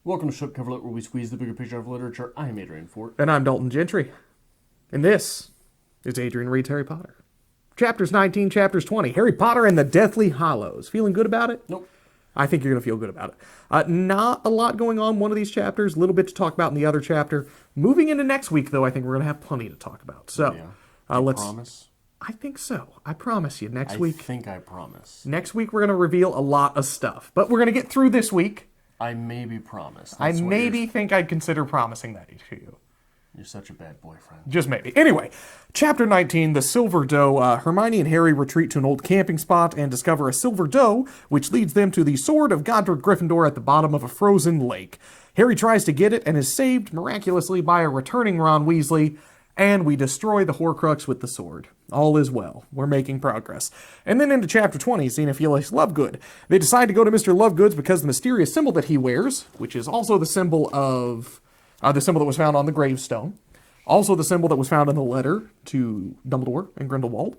Welcome to Shut Cover Lit, where we squeeze the bigger picture of literature. I'm Adrian Fort. And I'm Dalton Gentry. And this is Adrian Reads Harry Potter. Chapters 19, Chapters 20. Harry Potter and the Deathly Hallows. Feeling good about it? Nope. I think you're going to feel good about it. Not a lot going on in one of these chapters. A little bit to talk about in the other chapter. Moving into next week, though, I think we're going to have plenty to talk about. So, let's... Promise? I think so. I promise you. Next week... I think I promise. Next week, we're going to reveal a lot of stuff. But we're going to get through this week. I maybe promise. I maybe think I'd consider promising that to you. You're such a bad boyfriend. Just maybe. Anyway, Chapter 19, The Silver Doe. Hermione and Harry retreat to an old camping spot and discover a silver doe, which leads them to the sword of Godric Gryffindor at the bottom of a frozen lake. Harry tries to get it and is saved miraculously by a returning Ron Weasley, and we destroy the Horcrux with the sword. All is well. We're making progress. And then into Chapter 20, seeing Felix Lovegood. They decide to go to Mr. Lovegood's because the mysterious symbol that he wears, which is also the symbol of... the symbol that was found on the gravestone, also the symbol that was found in the letter to Dumbledore and Grindelwald,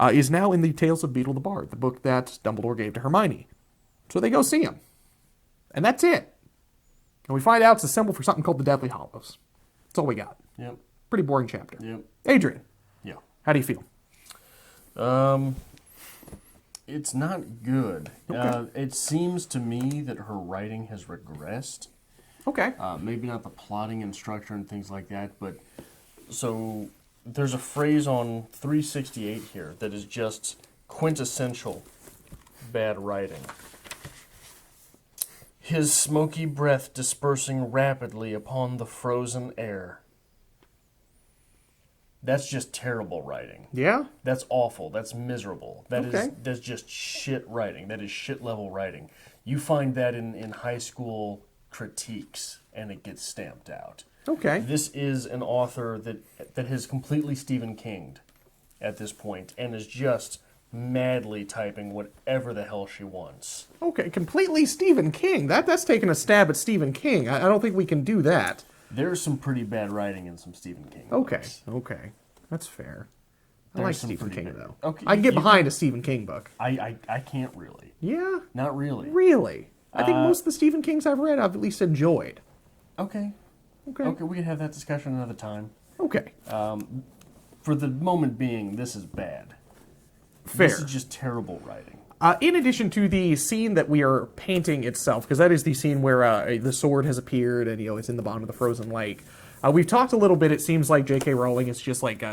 is now in the Tales of Beedle the Bard, the book that Dumbledore gave to Hermione. So they go see him. And that's it. And we find out it's a symbol for something called the Deathly Hallows. That's all we got. Yep. Pretty boring chapter. Yep. Adrian. Yeah. How do you feel? It's not good. Okay. It seems to me that her writing has regressed. Okay. Maybe not the plotting and structure and things like that, but so there's a phrase on 368 here that is just quintessential bad writing. His smoky breath dispersing rapidly upon the frozen air. That's just terrible writing. Yeah? That's awful. That's miserable. That's just shit writing. That is shit level writing. You find that in high school critiques, and it gets stamped out. Okay. This is an author that has completely Stephen King'd at this point and is just madly typing whatever the hell she wants. Okay, completely Stephen King. That's taking a stab at Stephen King. I don't think we can do that. There's some pretty bad writing in some Stephen King books. books. Okay. That's fair. I There's like some Stephen pretty King, bad- though. Okay, I can get you behind a Stephen King book. I can't really. Yeah? Not really. Really? I think most of the Stephen Kings I've read I've at least enjoyed. Okay. Okay. We can have that discussion another time. Okay. For the moment being, this is bad. Fair. This is just terrible writing. In addition to the scene that we are painting itself, because that is the scene where the sword has appeared and, it's in the bottom of the frozen lake. We've talked a little bit, it seems like J.K. Rowling is just like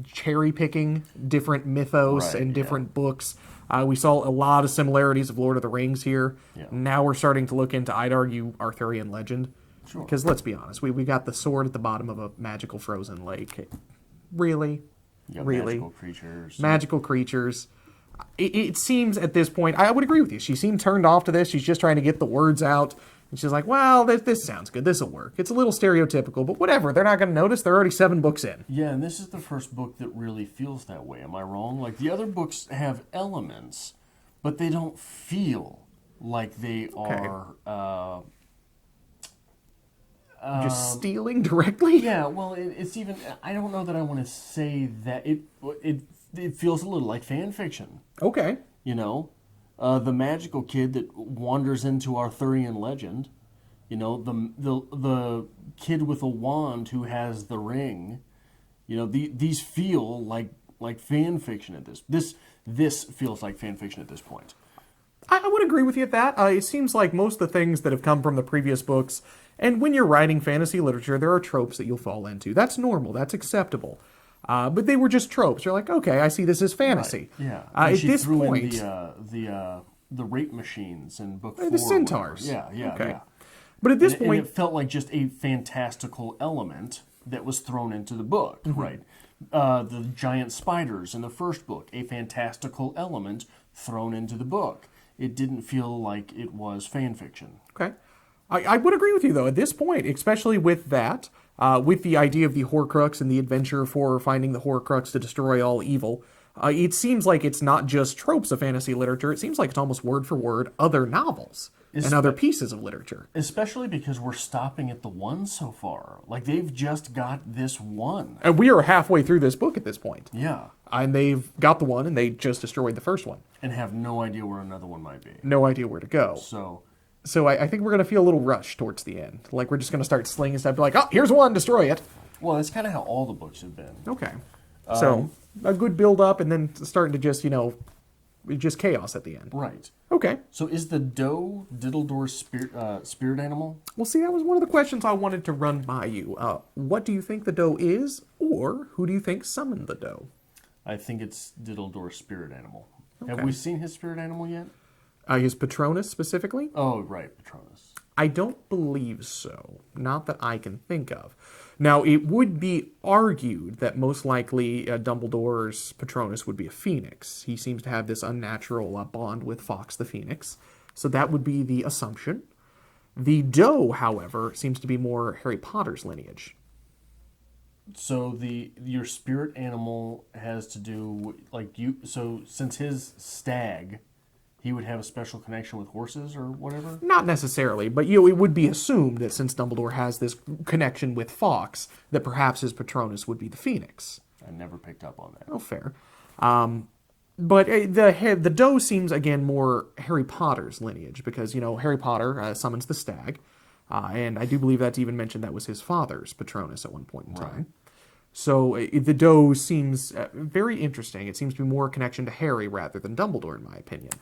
cherry-picking different mythos and different books. We saw a lot of similarities of Lord of the Rings here. Yeah. Now we're starting to look into, I'd argue, Arthurian legend. Sure. Because let's be honest, we got the sword at the bottom of a magical frozen lake. Really? You got Really? magical creatures. Magical creatures. It seems at this point, I would agree with you. She seemed turned off to this. She's just trying to get the words out. And she's like, well, this sounds good. This will work. It's a little stereotypical, but whatever. They're not going to notice. They're already 7 books in. Yeah, and this is the first book that really feels that way. Am I wrong? Like, the other books have elements, but they don't feel like they are... Just stealing directly? Yeah, well, it's even... I don't know that I want to say that. It feels a little like fan fiction. Okay. The magical kid that wanders into Arthurian legend. The kid with a wand who has the ring. These feel like fan fiction at this feels like fan fiction at this point. I would agree with you at that. It seems like most of the things that have come from the previous books, and when you're writing fantasy literature, there are tropes that you'll fall into. That's normal. That's acceptable. But they were just tropes. You're like, okay, I see this as fantasy. Right. Yeah. At she this threw point, in the rape machines in book 4. the centaurs. Yeah. Okay. Yeah. But at this And point, it felt like just a fantastical element that was thrown into the book, right? The giant spiders in the first book, a fantastical element thrown into the book. It didn't feel like it was fan fiction. okay. I would agree with you, though, at this point, especially with that, with the idea of the Horcrux and the adventure for finding the Horcrux to destroy all evil. It seems like it's not just tropes of fantasy literature. It seems like it's almost word for word other novels and other pieces of literature. Especially because we're stopping at the one so far. Like, they've just got this one. And we are halfway through this book at this point. Yeah. And they've got the one, and they just destroyed the first one. And have no idea where another one might be. No idea where to go. So, So I think we're going to feel a little rush towards the end. Like, we're just going to start slinging stuff. Be like, oh, here's one, destroy it. Well, that's kind of how all the books have been. Okay. So, a good build-up, and then starting to just, just chaos at the end. Right. Okay. So is the doe Diddledor's spirit animal? Well, see, that was one of the questions I wanted to run by you. What do you think the doe is, or who do you think summoned the doe? I think it's Diddledor's spirit animal. Okay. Have we seen his spirit animal yet? His Patronus, specifically? Oh, right, Patronus. I don't believe so. Not that I can think of. Now, it would be argued that most likely Dumbledore's Patronus would be a phoenix. He seems to have this unnatural bond with Fawkes the Phoenix. So that would be the assumption. The doe, however, seems to be more Harry Potter's lineage. So your spirit animal has to do so since his stag, he would have a special connection with horses or whatever? Not necessarily, but it would be assumed that since Dumbledore has this connection with Fawkes, that perhaps his Patronus would be the Phoenix. I never picked up on that. Oh, fair. But the doe seems, again, more Harry Potter's lineage, because, Harry Potter summons the stag, and I do believe that's even mentioned that was his father's Patronus at one point in time. Right. So the doe seems very interesting. It seems to be more a connection to Harry rather than Dumbledore, in my opinion.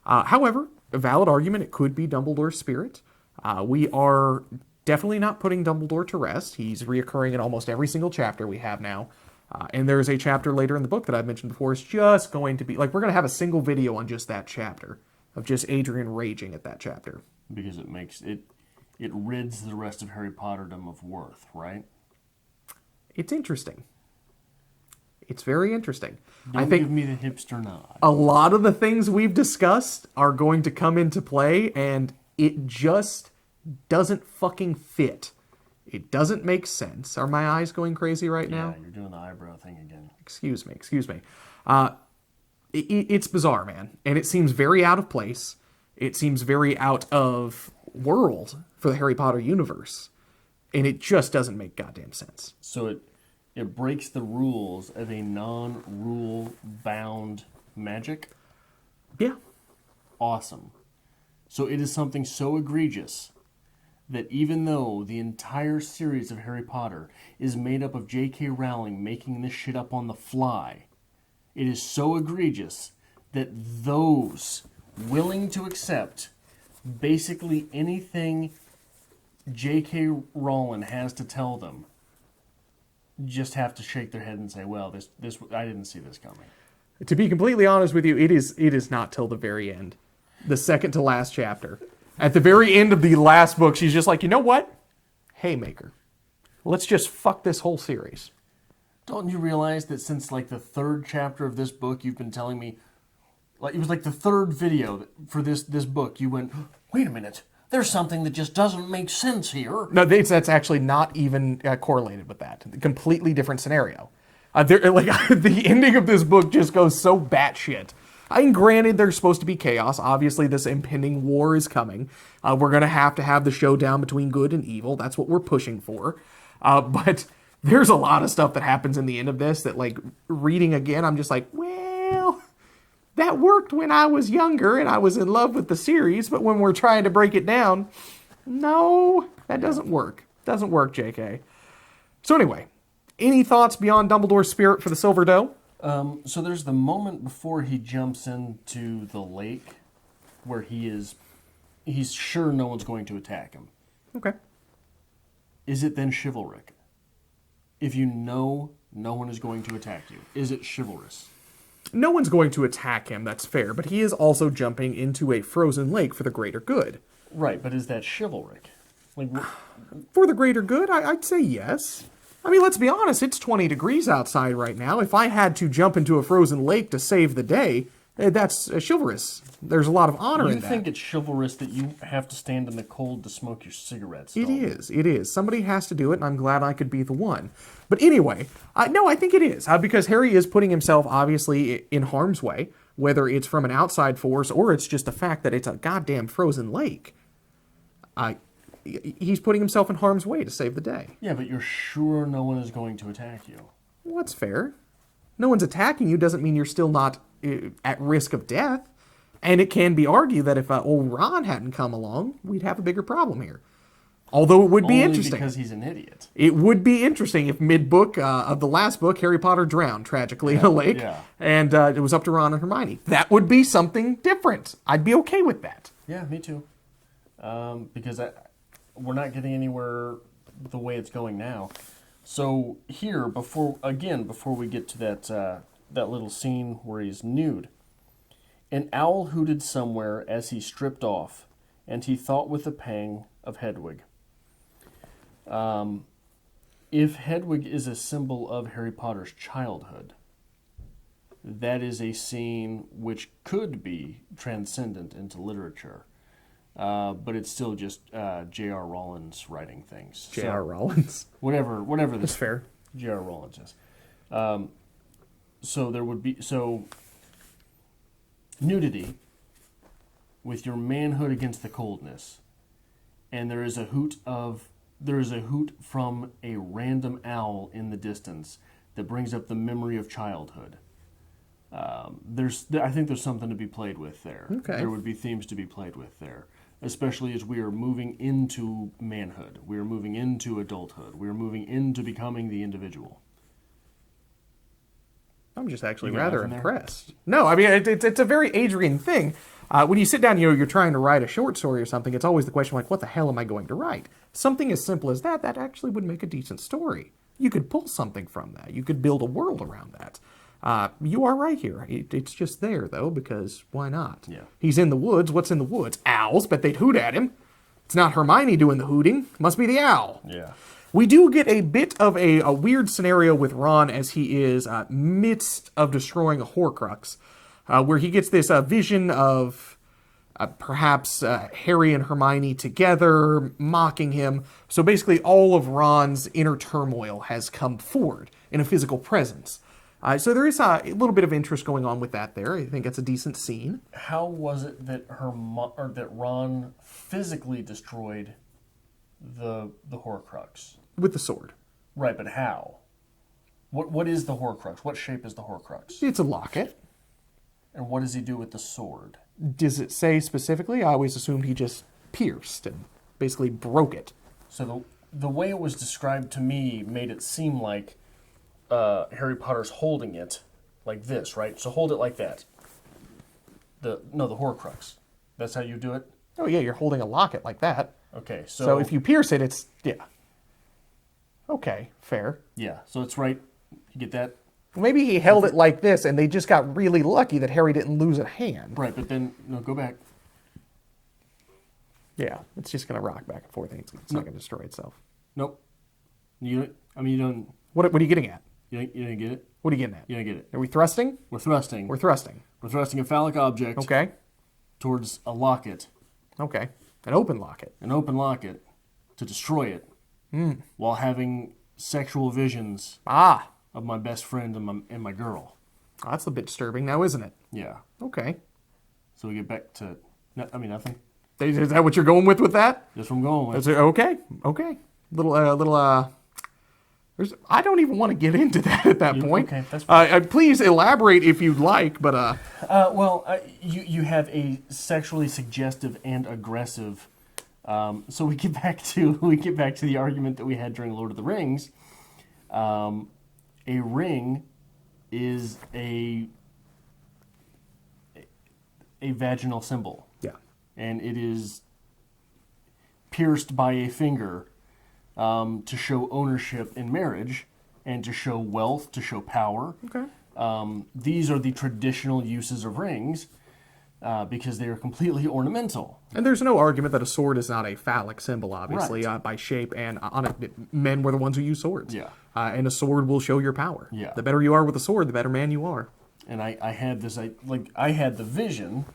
However, a valid argument, it could be Dumbledore's spirit. We are definitely not putting Dumbledore to rest. He's reoccurring in almost every single chapter we have now. And there's a chapter later in the book that I've mentioned before. It's just going to be, we're going to have a single video on just that chapter, of just Adrian raging at that chapter. Because it makes it rids the rest of Harry Potterdom of worth, right? It's interesting. It's very interesting. Don't give me the hipster nod. A lot of the things we've discussed are going to come into play, and it just doesn't fucking fit. It doesn't make sense. Are my eyes going crazy right now? Yeah, you're doing the eyebrow thing again. Excuse me. It's bizarre, man. And it seems very out of place. It seems very out of world for the Harry Potter universe. And it just doesn't make goddamn sense. So it breaks the rules of a non-rule bound magic? Yeah. Awesome. So it is something so egregious that even though the entire series of Harry Potter is made up of J.K. Rowling making this shit up on the fly, it is so egregious that those willing to accept basically anything J.K. Rowling has to tell them just have to shake their head and say, well, this I didn't see this coming. To be completely honest with you, it is not till the very end. The second to last chapter. At the very end of the last book, she's just like, you know what? Haymaker. Let's just fuck this whole series. Don't you realize that since the third chapter of this book, you've been telling me, it was the third video for this book, you went, wait a minute, there's something that just doesn't make sense here. No, that's actually not even correlated with that. A completely different scenario. The ending of this book just goes so batshit. Granted, there's supposed to be chaos. Obviously, this impending war is coming. We're going to have the showdown between good and evil. That's what we're pushing for. But there's a lot of stuff that happens in the end of this that, reading again, I'm just like, well, that worked when I was younger and I was in love with the series, but when we're trying to break it down, no, that doesn't work. Doesn't work, JK. So anyway, any thoughts beyond Dumbledore's spirit for the Silver Doe? So there's the moment before he jumps into the lake where he's sure no one's going to attack him. Okay. Is it then chivalric? If you know no one is going to attack you, is it chivalrous? No one's going to attack him, that's fair, but he is also jumping into a frozen lake for the greater good. Right, but is that chivalric? For the greater good, I'd say yes. Let's be honest, it's 20 degrees outside right now. If I had to jump into a frozen lake to save the day, that's chivalrous. There's a lot of honor in that. You think it's chivalrous that you have to stand in the cold to smoke your cigarettes? It is. Somebody has to do it, and I'm glad I could be the one. But anyway, no, I think it is. Because Harry is putting himself, obviously, in harm's way, whether it's from an outside force or it's just the fact that it's a goddamn frozen lake. He's putting himself in harm's way to save the day. Yeah, but you're sure no one is going to attack you. Well, that's fair. No one's attacking you doesn't mean you're still not at risk of death. And it can be argued that if old Ron hadn't come along, we'd have a bigger problem here. Although it would be Only interesting. because he's an idiot. It would be interesting if mid-book of the last book, Harry Potter drowned tragically in a lake, and it was up to Ron and Hermione. That would be something different. I'd be okay with that. Yeah, me too. Because we're not getting anywhere the way it's going now. So here, before we get to that little scene where he's nude, an owl hooted somewhere as he stripped off, and he thought with a pang of Hedwig. If Hedwig is a symbol of Harry Potter's childhood, that is a scene which could be transcendent into literature. But it's still just J.R. Rowling's writing things. J.R. Rowling's? Whatever That's fair. J.R. Rowling's is. So there would be... So, nudity with your manhood against the coldness. And there is a hoot from a random owl in the distance that brings up the memory of childhood. I think there's something to be played with there. Okay. There would be themes to be played with there, especially as we are moving into manhood. We are moving into adulthood. We are moving into becoming the individual. I'm just actually rather impressed. No, I mean, it's a very Adrian thing. When you sit down, you're trying to write a short story or something, it's always the question, like, what the hell am I going to write? Something as simple as that actually would make a decent story. You could pull something from that. You could build a world around that. You are right here. It's just there, though, because why not? Yeah. He's in the woods. What's in the woods? Owls. Bet they'd hoot at him. It's not Hermione doing the hooting. Must be the owl. Yeah. We do get a bit of a weird scenario with Ron as he is midst of destroying a Horcrux, where he gets this vision of perhaps Harry and Hermione together, mocking him. So basically all of Ron's inner turmoil has come forward in a physical presence. So there is a little bit of interest going on with that there. I think it's a decent scene. How was it that that Ron physically destroyed the Horcrux? With the sword. Right, but how? What is the Horcrux? What shape is the Horcrux? It's a locket. And what does he do with the sword? Does it say specifically? I always assumed he just pierced and basically broke it. So the way it was described to me made it seem like Harry Potter's holding it like this, right? So hold it like that. The Horcrux. That's how you do it? Oh yeah, you're holding a locket like that. Okay, so if you pierce it, it's, yeah. Okay, fair. Yeah, so it's right. You get that? Maybe he held it like this, and they just got really lucky that Harry didn't lose a hand. Right, but then, no, go back. Yeah, it's just going to rock back and forth. It's not going to destroy itself. Nope. You don't... What are you getting at? You didn't get it? What are you getting at? You didn't get it. Are we thrusting? We're thrusting. We're thrusting. We're thrusting a phallic object. Okay. Towards a locket. Okay. An open locket. An open locket to destroy it. While having sexual visions of my best friend and my girl. Oh, that's a bit disturbing now, isn't it? Yeah. Okay. So we get back to, nothing. Is that what you're going with that? That's what I'm going with. Okay. I don't even want to get into that at that point. Okay, that's fine. Please elaborate if you'd like, but... You have a sexually suggestive and aggressive... so we get back to the argument that we had during Lord of the Rings. A ring is a vaginal symbol. Yeah. And it is pierced by a finger to show ownership in marriage and to show wealth, to show power. Okay. These are the traditional uses of rings. Because they are completely ornamental. And there's no argument that a sword is not a phallic symbol, obviously, right. By shape, and men were the ones who used swords. Yeah. And a sword will show your power. Yeah. The better you are with a sword, the better man you are. And I had the vision,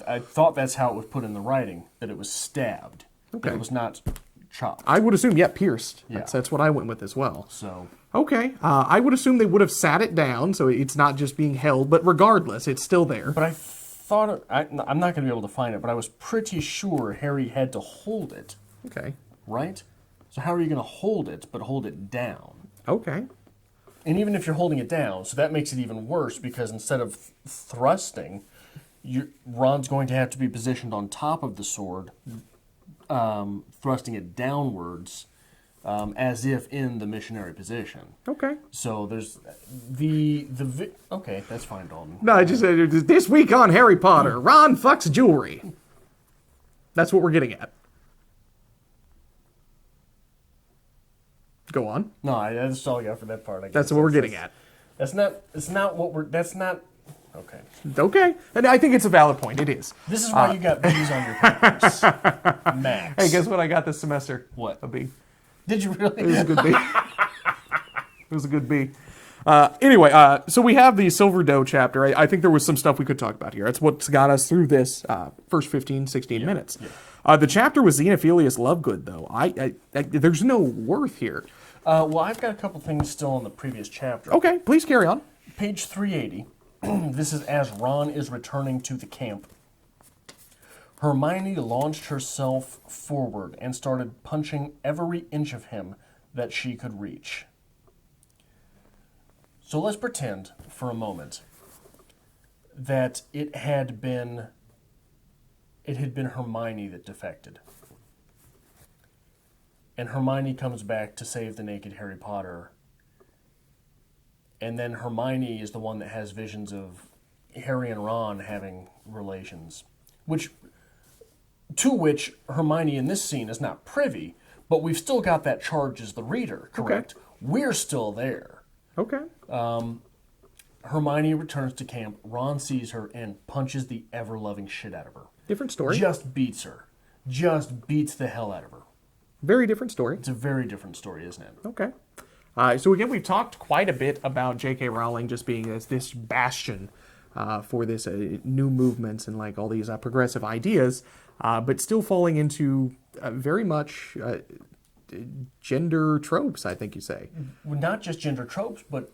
I thought that's how it was put in the writing, that it was stabbed. Okay. That it was not chopped. I would assume, pierced. Yeah. That's what I went with as well. So... Okay. I would assume they would have sat it down, so it's not just being held, but regardless, it's still there. But I'm not going to be able to find it, but I was pretty sure Harry had to hold it. Okay. Right? So how are you going to hold it, but hold it down? Okay. And even if you're holding it down, so that makes it even worse, because instead of thrusting, Ron's going to have to be positioned on top of the sword, thrusting it downwards, as if in the missionary position. Okay. So there's okay, that's fine, Dalton. No, I just said this week on Harry Potter, Ron fucks jewelry. That's what we're getting at. Go on. No, that's all I got for that part. I guess. That's what we're getting at. That's not. It's not what we're. That's not. Okay. Okay. And I think it's a valid point. It is. This is why you got B's on your papers, Max. Hey, guess what I got this semester? What? A B. Did you really? It was a good B. It was a good B. Anyway, so we have the Silver Doe chapter. I think there was some stuff we could talk about here. That's what's got us through this first 15, 16 minutes. Yeah. The chapter with Xenophilius Lovegood, though, I there's no worth here. Well, I've got a couple things still in the previous chapter. Okay, please carry on. Page 380. This is as Ron is returning to the camp. Hermione launched herself forward and started punching every inch of him that she could reach. So let's pretend for a moment that it had been Hermione that defected. And Hermione comes back to save the naked Harry Potter. And then Hermione is the one that has visions of Harry and Ron having relations, to which Hermione in this scene is not privy, but we've still got that charge as the reader, correct? Okay. We're still there. Okay. Hermione returns to camp. Ron sees her and punches the ever-loving shit out of her. Different story. Just beats her. Just beats the hell out of her. Very different story. It's a very different story, isn't it? Okay. So again, we've talked quite a bit about J.K. Rowling just being this bastion for this new movements and like all these progressive ideas, but still falling into very much gender tropes, I think you say. Not just gender tropes, but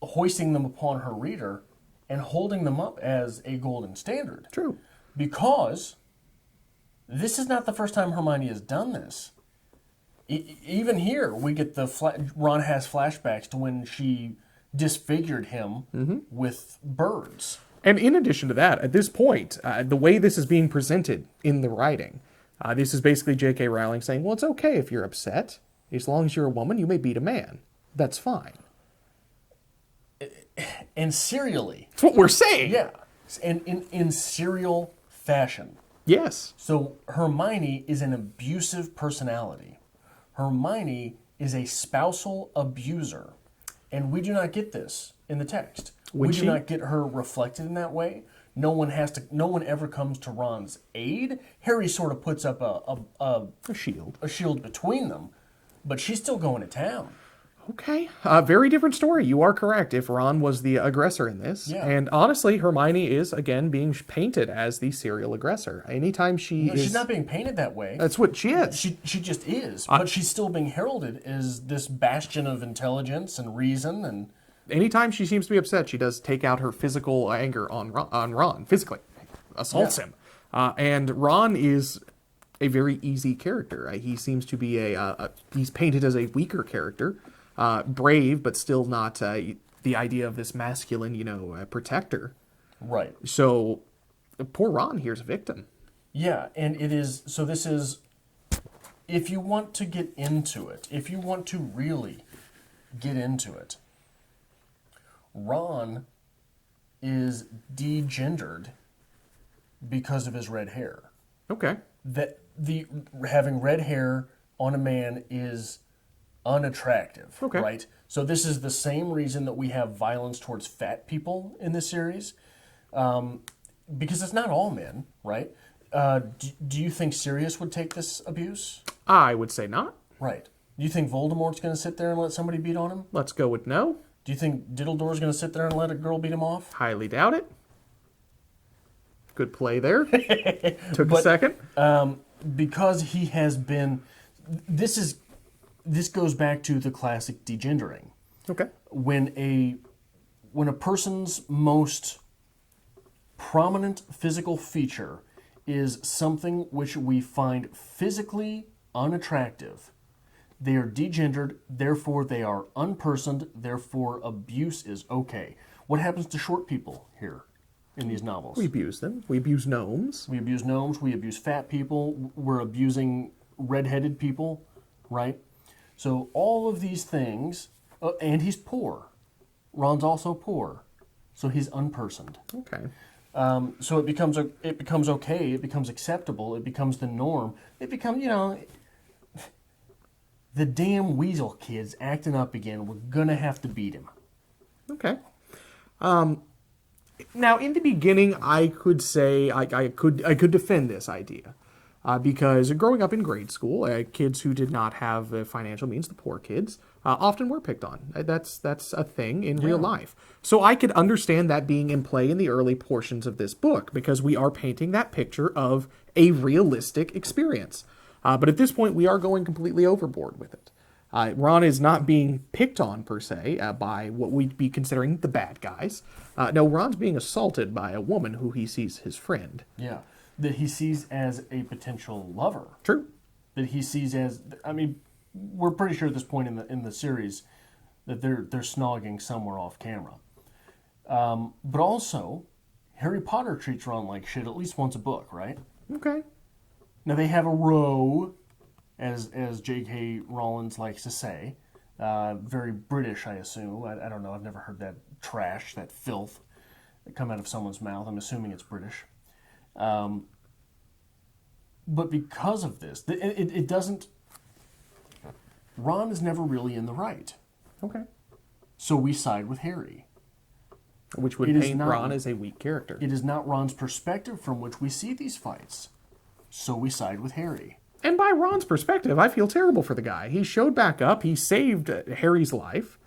hoisting them upon her reader and holding them up as a golden standard. True. Because this is not the first time Hermione has done this. Even here, we get Ron has flashbacks to when she disfigured him with birds. And in addition to that, at this point, the way this is being presented in the writing, this is basically J.K. Rowling saying, well, it's okay if you're upset. As long as you're a woman, you may beat a man. That's fine. And serially. That's what we're saying. Yeah. And in serial fashion. Yes. So Hermione is an abusive personality. Hermione is a spousal abuser. And we do not get this in the text. We do not get her reflected in that way. No one ever comes to Ron's aid. Harry sort of puts up a shield between them, but she's still going to town. Okay. Very different story. You are correct if Ron was the aggressor in this. Yeah. And honestly, Hermione is, again, being painted as the serial aggressor. Anytime she's not being painted that way. That's what she is. She just is. But she's still being heralded as this bastion of intelligence and reason. And anytime she seems to be upset, she does take out her physical anger on Ron. Physically. Assaults him. And Ron is a very easy character. He seems to be he's painted as a weaker character. Brave, but still not the idea of this masculine, protector. Right. So, poor Ron here's a victim. Yeah, and it is, so this is, if you want to get into it, if you want to really get into it, Ron is degendered because of his red hair. Okay. That having red hair on a man is unattractive, right? So this is the same reason that we have violence towards fat people in this series, because it's not all men, right? Do you think Sirius would take this abuse? I would say not. Right. Do you think Voldemort's going to sit there and let somebody beat on him? Let's go with no. Do you think Diddledore's going to sit there and let a girl beat him off? Highly doubt it. Good play there. Took a second. Because he has been... This goes back to the classic degendering. Okay. When a person's most prominent physical feature is something which we find physically unattractive, they are degendered, therefore they are unpersoned, therefore abuse is okay. What happens to short people here? in these novels. We abuse them. We abuse gnomes. We abuse gnomes. We abuse fat people. We're abusing red-headed people, right? So all of these things, and he's poor. Ron's also poor, so he's unpersoned. Okay. So it becomes okay. It becomes acceptable. It becomes the norm. It becomes, the damn weasel kid's acting up again. We're gonna have to beat him. Okay. Now, in the beginning, I could say I could defend this idea. Because growing up in grade school, kids who did not have the financial means, the poor kids, often were picked on. That's a thing in real life. So I could understand that being in play in the early portions of this book, because we are painting that picture of a realistic experience. But at this point, we are going completely overboard with it. Ron is not being picked on, per se, by what we'd be considering the bad guys. No, Ron's being assaulted by a woman who he sees his friend. Yeah. That he sees as a potential lover. True. That he sees as, we're pretty sure at this point in the series that they're snogging somewhere off camera. But also, Harry Potter treats Ron like shit at least once a book, right? Okay. Now they have a row, as J.K. Rowling likes to say, very British, I assume. I don't know. I've never heard that trash, that filth, come out of someone's mouth. I'm assuming it's British. But because of this, it doesn't... Ron is never really in the right. Okay. So we side with Harry. Which would paint Ron as a weak character. It is not Ron's perspective from which we see these fights. So we side with Harry. And by Ron's perspective, I feel terrible for the guy. He showed back up, he saved Harry's life,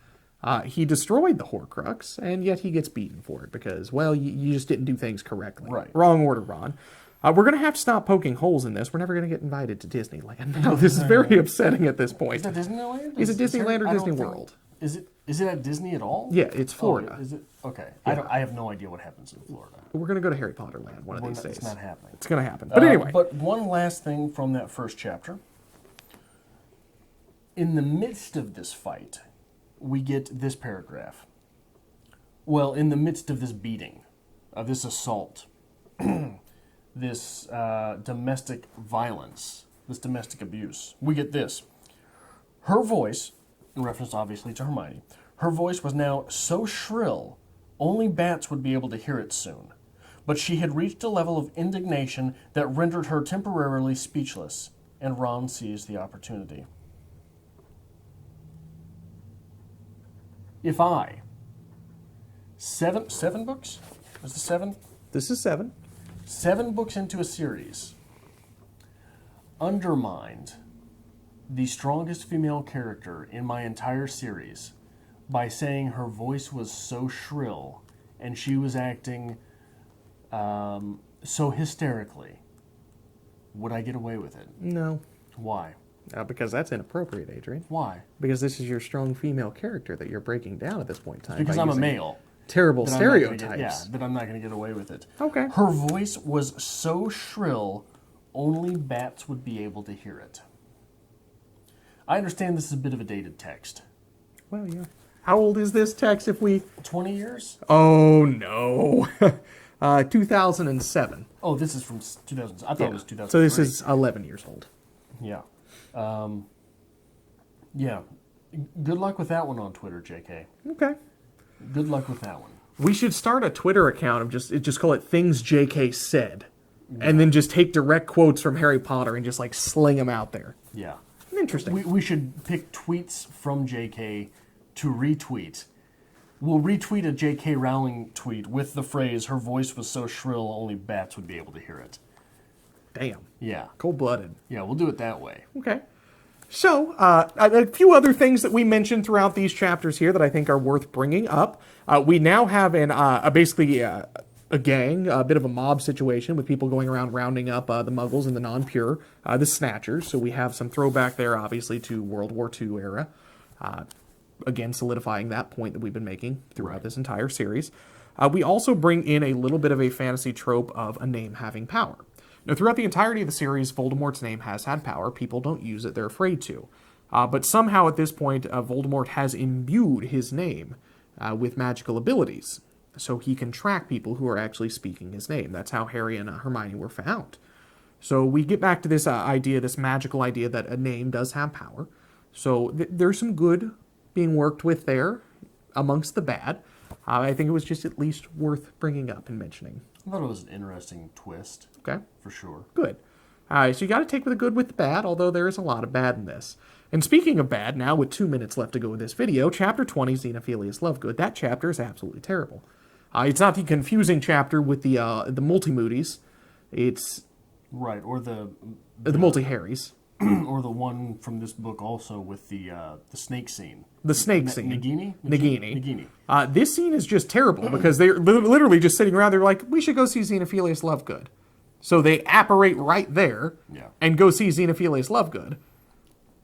he destroyed the Horcrux, and yet he gets beaten for it because, well, you just didn't do things correctly. Right. Wrong order, Ron. We're going to have to stop poking holes in this. We're never going to get invited to Disneyland. Now, this is very upsetting at this point. Is that Disneyland? Is it Disneyland or Disney World? Is it at Disney at all? Yeah, it's Florida. Oh, is it? Okay. Yeah. I have no idea what happens in Florida. We're going to go to Harry Potter Land one of these days. It's not happening. It's going to happen. But anyway. But one last thing from that first chapter. In the midst of this fight, we get this paragraph. Well, in the midst of this beating, of this assault, this domestic violence, this domestic abuse, we get this. Her voice, in reference obviously to Hermione, her voice was now so shrill, only bats would be able to hear it soon. But she had reached a level of indignation that rendered her temporarily speechless, and Ron seized the opportunity. If I, seven books? Is this 7? This is 7. 7 books into a series, undermined the strongest female character in my entire series by saying her voice was so shrill and she was acting so hysterically, would I get away with it? No. Why? Because that's inappropriate, Adrian. Why? Because this is your strong female character that you're breaking down at this point in time. Because I'm a male. Terrible stereotypes. That I'm not going to get away with it. Okay. Her voice was so shrill, only bats would be able to hear it. I understand this is a bit of a dated text. Well, yeah. How old is this text if we... 20 years? Oh, no. 2007. Oh, this is from 2000. I thought it was 2003. So this is 11 years old. Yeah. Yeah. Good luck with that one on Twitter, JK. Okay. Good luck with that one. We should start a Twitter account of just call it Things JK Said. Yeah. And then just take direct quotes from Harry Potter and just like sling them out there. Yeah. Interesting. We should pick tweets from JK to retweet. We'll retweet a J.K. Rowling tweet with the phrase, her voice was so shrill only bats would be able to hear it. Damn. Yeah. Cold-blooded. Yeah, we'll do it that way. Okay. So, a few other things that we mentioned throughout these chapters here that I think are worth bringing up. We now have basically a gang, a bit of a mob situation with people going around rounding up the Muggles and the non-pure, the Snatchers. So we have some throwback there, obviously, to World War II era. Again, solidifying that point that we've been making throughout this entire series. We also bring in a little bit of a fantasy trope of a name having power. Now, throughout the entirety of the series, Voldemort's name has had power. People don't use it. They're afraid to. But somehow at this point, Voldemort has imbued his name with magical abilities. so he can track people who are actually speaking his name. That's how Harry and Hermione were found. So we get back to this idea, this magical idea that a name does have power. So there's some good being worked with there amongst the bad. I think it was just at least worth bringing up and mentioning. I thought it was an interesting twist. Okay. For sure. Good. So you got to take with the good with the bad, although there is a lot of bad in this. And speaking of bad, now with 2 minutes left to go in this video, Chapter 20, Xenophilius Lovegood. That chapter is absolutely terrible. It's not the confusing chapter with the multi-moodies. It's... Right, or the multi-Harrys. Or the one from this book also with the snake scene. The snake scene. Nagini. This scene is just terrible because they're literally just sitting around. They're like, we should go see Xenophilius Lovegood. So they apparate right there and go see Xenophilius Lovegood.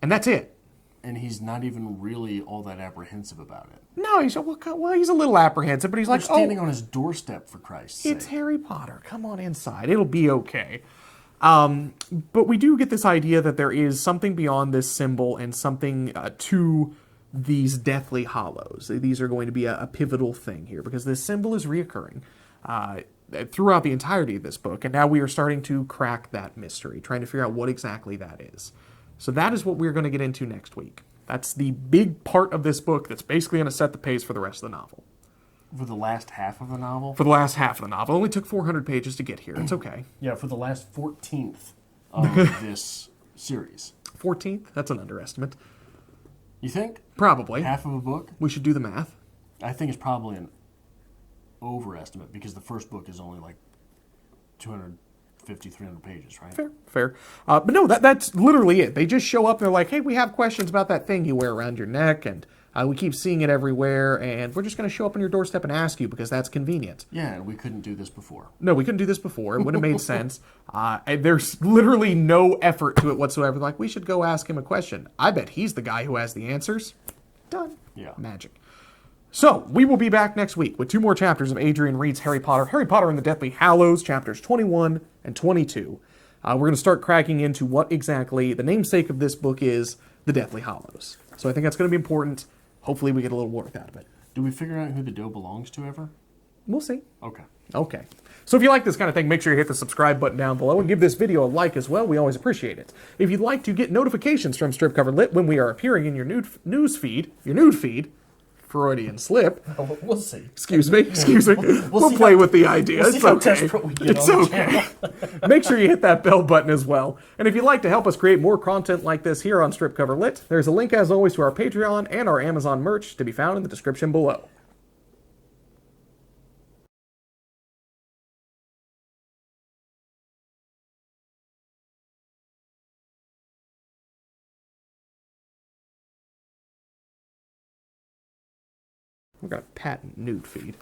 And that's it. And he's not even really all that apprehensive about it. No, he's a little apprehensive, but he's like, standing on his doorstep, for Christ's sake. It's Harry Potter. Come on inside. It'll be okay. But we do get this idea that there is something beyond this symbol and something to these deathly hollows. These are going to be a pivotal thing here because this symbol is reoccurring throughout the entirety of this book. And now we are starting to crack that mystery, trying to figure out what exactly that is. So that is what we're going to get into next week. That's the big part of this book that's basically going to set the pace for the rest of the novel. For the last half of the novel? For the last half of the novel. It only took 400 pages to get here. It's okay. Yeah, for the last 14th of this series. 14th? That's an underestimate. You think? Probably. Half of a book? We should do the math. I think it's probably an overestimate because the first book is only like 250, 300 pages, right? Fair. But no, that's literally it. They just show up and they're like, hey, we have questions about that thing you wear around your neck, and we keep seeing it everywhere, and we're just going to show up on your doorstep and ask you because that's convenient. Yeah, and we couldn't do this before. No, we couldn't do this before. It wouldn't have made sense. There's literally no effort to it whatsoever. Like, we should go ask him a question. I bet he's the guy who has the answers. Done. Yeah. Magic. So, we will be back next week with 2 more chapters of Adrian Reed's Harry Potter and the Deathly Hallows, chapters 21 and 22. We're going to start cracking into what exactly the namesake of this book is, the Deathly Hallows. So I think that's going to be important. Hopefully we get a little work out of it. Do we figure out who the doe belongs to ever? We'll see. Okay. So if you like this kind of thing, make sure you hit the subscribe button down below and give this video a like as well. We always appreciate it. If you'd like to get notifications from Strip Cover Lit when we are appearing in your nude feed, Freudian slip. We'll see. Excuse me. We'll play with the idea. It's okay. It's okay. Make sure you hit that bell button as well. And if you'd like to help us create more content like this here on Strip Cover Lit, there's a link as always to our Patreon and our Amazon merch to be found in the description below. We've got a patent nude feed.